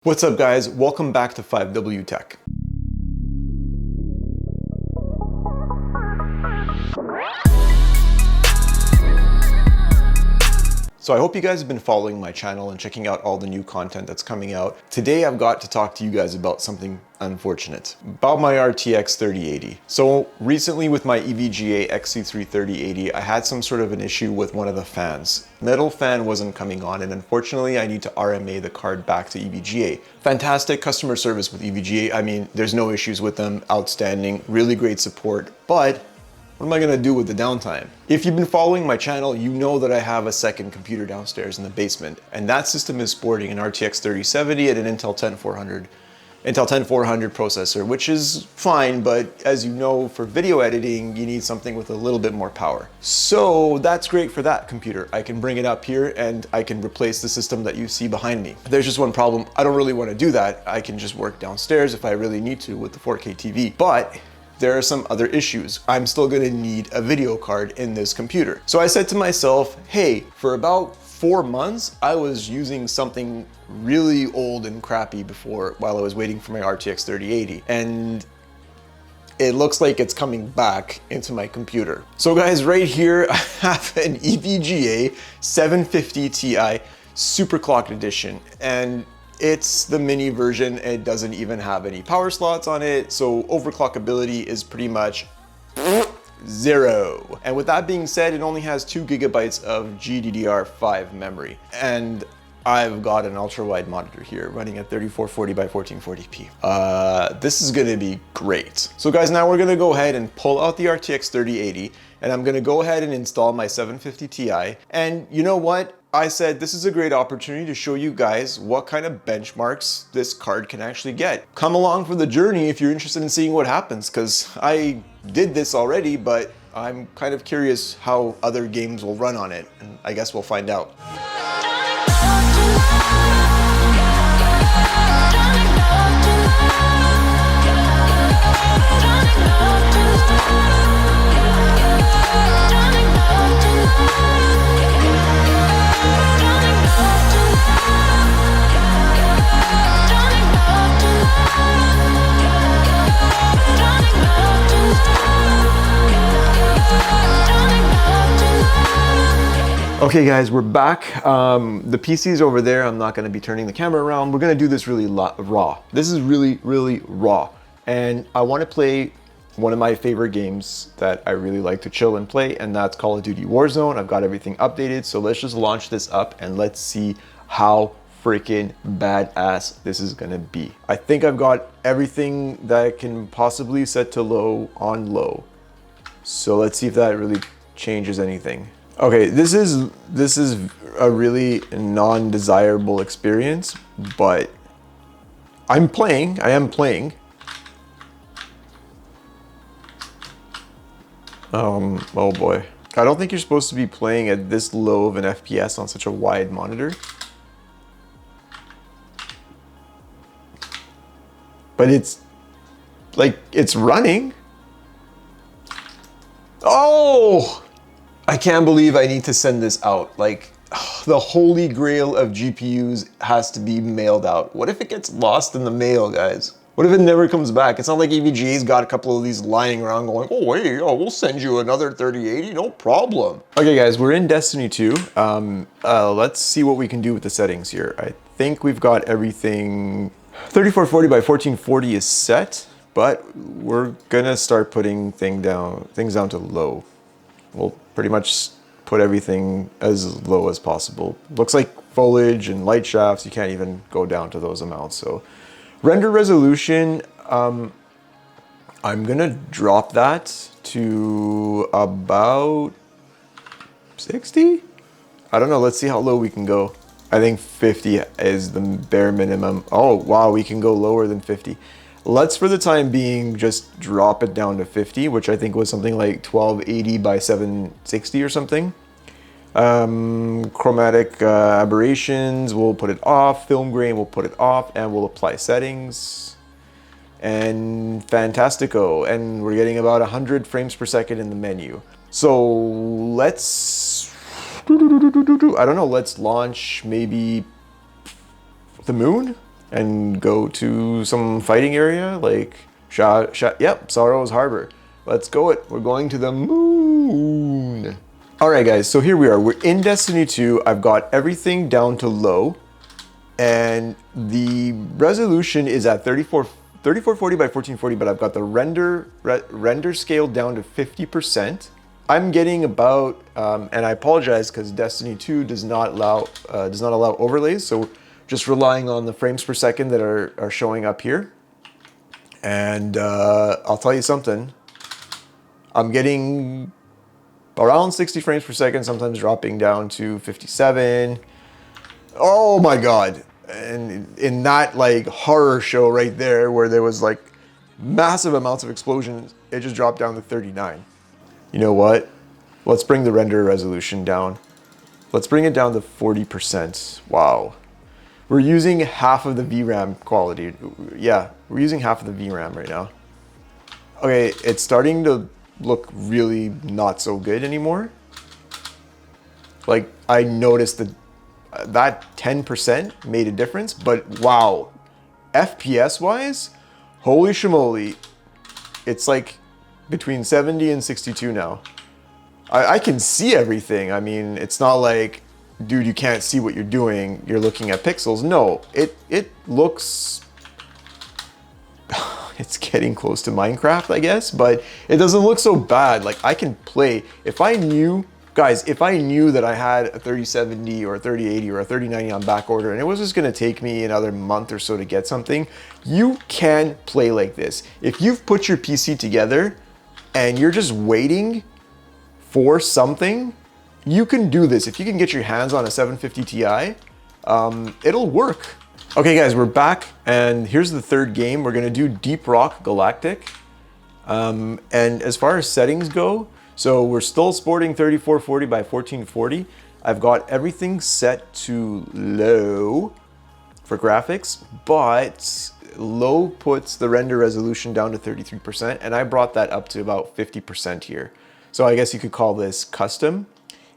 What's up guys, welcome back to 5W Tech. So I hope you guys have been following my channel and checking out all the new content that's coming out. Today I've got to talk to you guys about something unfortunate, about my RTX 3080. So recently with my EVGA XC3 3080, I had some sort of an issue with one of the fans. Metal fan wasn't coming on, and unfortunately I need to RMA the card back to EVGA. Fantastic customer service with EVGA. I mean, there's no issues with them, outstanding, really great support, but what am I gonna do with the downtime? If you've been following my channel, you know that I have a second computer downstairs in the basement, and that system is sporting an RTX 3070 and an Intel 10400 processor, which is fine, but as you know, for video editing, you need something with a little bit more power. So that's great for that computer. I can bring it up here and I can replace the system that you see behind me. There's just one problem. I don't really want to do that. I can just work downstairs if I really need to with the 4K TV, but there are some other issues. I'm still gonna need a video card in this computer. So I said to myself, hey, for about 4 months, I was using something really old and crappy before while I was waiting for my RTX 3080. And it looks like it's coming back into my computer. So guys, right here, I have an EVGA 750ti Super Clocked Edition. And it's the mini version. It doesn't even have any power slots on it, so overclockability is pretty much zero. And with that being said, it only has 2 GB of GDDR5 memory. And I've got an ultra-wide monitor here running at 3440 by 1440p. This is gonna be great. So guys, now we're gonna go ahead and pull out the RTX 3080, and I'm gonna go ahead and install my 750 Ti. And you know what? I said this is a great opportunity to show you guys what kind of benchmarks this card can actually get. Come along for the journey if you're interested in seeing what happens, because I did this already, but I'm kind of curious how other games will run on it, and I guess we'll find out. Okay guys, we're back. The PC's over there. I'm not gonna be turning the camera around. We're gonna do this really raw. This is really raw. And I wanna play one of my favorite games that I really like to chill and play, and that's Call of Duty Warzone. I've got everything updated, so let's just launch this up and let's see how freaking badass this is gonna be. I think I've got everything that I can possibly set to low on low. So let's see if that really changes anything. Okay, this is a really non-desirable experience, but I am playing. Oh boy. I don't think you're supposed to be playing at this low of an FPS on such a wide monitor. But it's like, it's running. Oh! I can't believe I need to send this out. Like, the holy grail of GPUs has to be mailed out. What if it gets lost in the mail, guys? What if it never comes back? It's not like EVGA's got a couple of these lying around going, oh, hey, we'll send you another 3080, no problem. Okay, guys, we're in Destiny 2. Let's see what we can do with the settings here. I think we've got everything. 3440 by 1440 is set, but we're gonna start putting things down to low. We'll pretty much put everything as low as possible. Looks like foliage and light shafts, you can't even go down to those amounts. So render resolution, I'm gonna drop that to about 60? I don't know, let's see how low we can go. I think 50 is the bare minimum. Oh, wow, we can go lower than 50. Let's, for the time being, just drop it down to 50, which I think was something like 1280 by 760 or something. Chromatic aberrations, we'll put it off. Film grain, we'll put it off, and we'll apply settings. And Fantastico, and we're getting about 100 frames per second in the menu. So let's, I don't know, let's launch maybe the moon? and go to some fighting area like yep, Sorrow's Harbor. Let's go it. We're going to the moon. All right, guys, so here we are. We're in Destiny 2. I've got everything down to low, and the resolution is at 3440 by 1440, but I've got the render scale down to 50%. I'm getting about, and I apologize because Destiny 2 does not allow overlays, so just relying on the frames per second that are showing up here. And I'll tell you something, I'm getting around 60 frames per second, sometimes dropping down to 57. Oh my God. And in that like horror show right there where there was like massive amounts of explosions, it just dropped down to 39. You know what? Let's bring the render resolution down. Let's bring it down to 40%. Wow. We're using half of the VRAM quality. Yeah, we're using half of the VRAM right now. Okay, it's starting to look really not so good anymore. Like, I noticed that 10% made a difference, but wow. FPS wise, holy shmoly, it's like between 70 and 62 now. I can see everything. I mean, it's not like, dude, you can't see what you're doing. You're looking at pixels. No, it looks, it's getting close to Minecraft, I guess, but it doesn't look so bad. Like I can play, if I knew, guys, if I knew that I had a 3070 or a 3080 or a 3090 on back order and it was just gonna take me another month or so to get something, you can play like this. If you've put your PC together and you're just waiting for something, you can do this. If you can get your hands on a 750 Ti, it'll work. Okay guys, we're back and here's the third game. We're gonna do Deep Rock Galactic. And as far as settings go, so we're still sporting 3440 by 1440. I've got everything set to low for graphics, but low puts the render resolution down to 33%, and I brought that up to about 50% here. So I guess you could call this custom.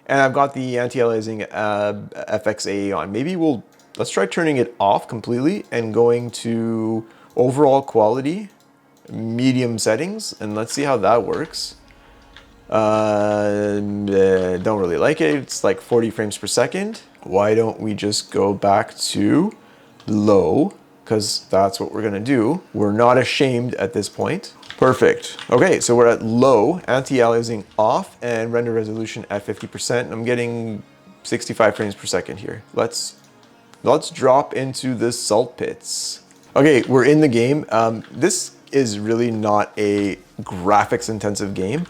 And I've got the anti-aliasing FXAA on. Maybe let's try turning it off completely and going to overall quality, medium settings, and let's see how that works. Don't really like it. It's like 40 frames per second. Why don't we just go back to low? Because that's what we're gonna do. We're not ashamed at this point. Perfect. Okay, so we're at low, anti-aliasing off, and render resolution at 50%. I'm getting 65 frames per second here. Let's drop into the salt pits. Okay, we're in the game. This is really not a graphics intensive game.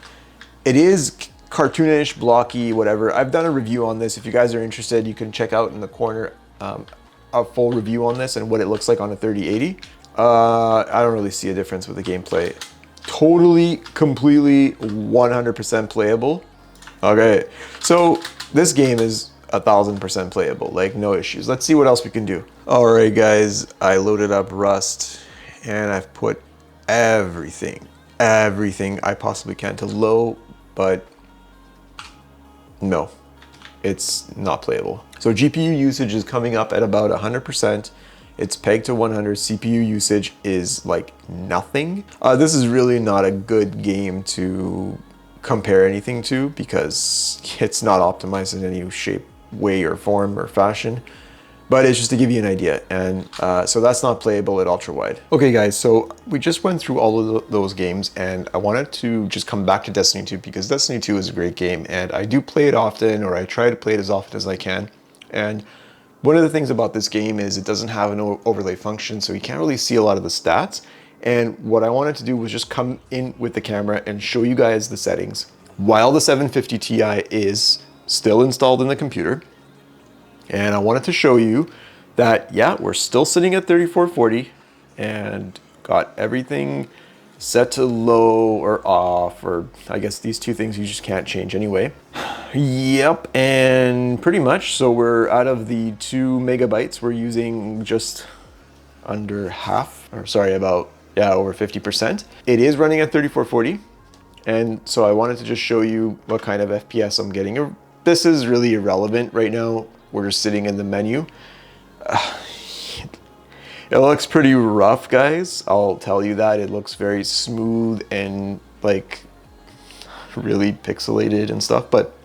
It is cartoonish, blocky, whatever. I've done a review on this. If you guys are interested, you can check out in the corner a full review on this and what it looks like on a 3080. I don't really see a difference with the gameplay. Totally, completely, 100% playable. Okay, so this game is 1000% playable, like no issues. Let's see what else we can do. All right, guys, I loaded up Rust and I've put everything I possibly can to low, but no, it's not playable. So GPU usage is coming up at about 100%. It's pegged to 100. CPU usage is like nothing. This is really not a good game to compare anything to because it's not optimized in any shape, way, or form or fashion. But it's just to give you an idea. And so that's not playable at ultra-wide. Okay guys, so we just went through all of those games and I wanted to just come back to Destiny 2 because Destiny 2 is a great game and I do play it often, or I try to play it as often as I can. And one of the things about this game is it doesn't have an overlay function, so you can't really see a lot of the stats. And what I wanted to do was just come in with the camera and show you guys the settings while the 750 Ti is still installed in the computer. And I wanted to show you that, yeah, we're still sitting at 3440 and got everything set to low or off, or I guess these two things you just can't change anyway. Yep, and pretty much, so we're out of the 2 megabytes, we're using just under half, or sorry, about, yeah, over 50%. It is running at 3440, and so I wanted to just show you what kind of FPS I'm getting. This is really irrelevant right now. We're just sitting in the menu. It looks pretty rough, guys. I'll tell you that. It looks very smooth and like really pixelated and stuff. But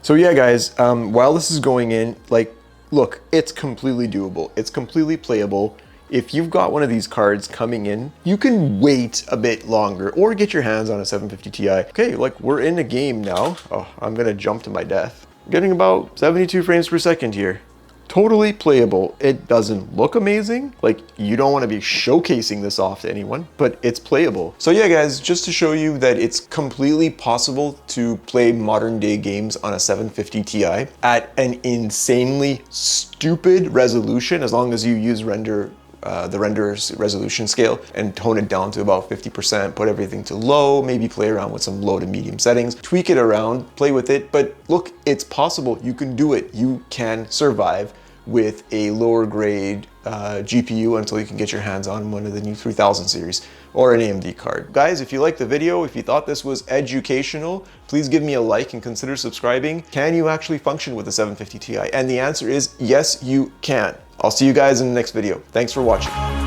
so yeah, guys, while this is going in, like, look, it's completely doable. It's completely playable. If you've got one of these cards coming in, you can wait a bit longer or get your hands on a 750 Ti. Okay, like we're in a game now. Oh, I'm gonna jump to my death. Getting about 72 frames per second here. Totally playable. It doesn't look amazing. Like, you don't want to be showcasing this off to anyone, but it's playable. So yeah, guys, just to show you that it's completely possible to play modern day games on a 750 Ti at an insanely stupid resolution, as long as you use the render's resolution scale and tone it down to about 50%, put everything to low, maybe play around with some low to medium settings, tweak it around, play with it. But look, it's possible. You can do it. You can survive with a lower grade GPU until you can get your hands on one of the new 3000 series or an AMD card. Guys, if you liked the video, if you thought this was educational, please give me a like and consider subscribing. Can you actually function with a 750 Ti? And the answer is yes, you can. I'll see you guys in the next video. Thanks for watching.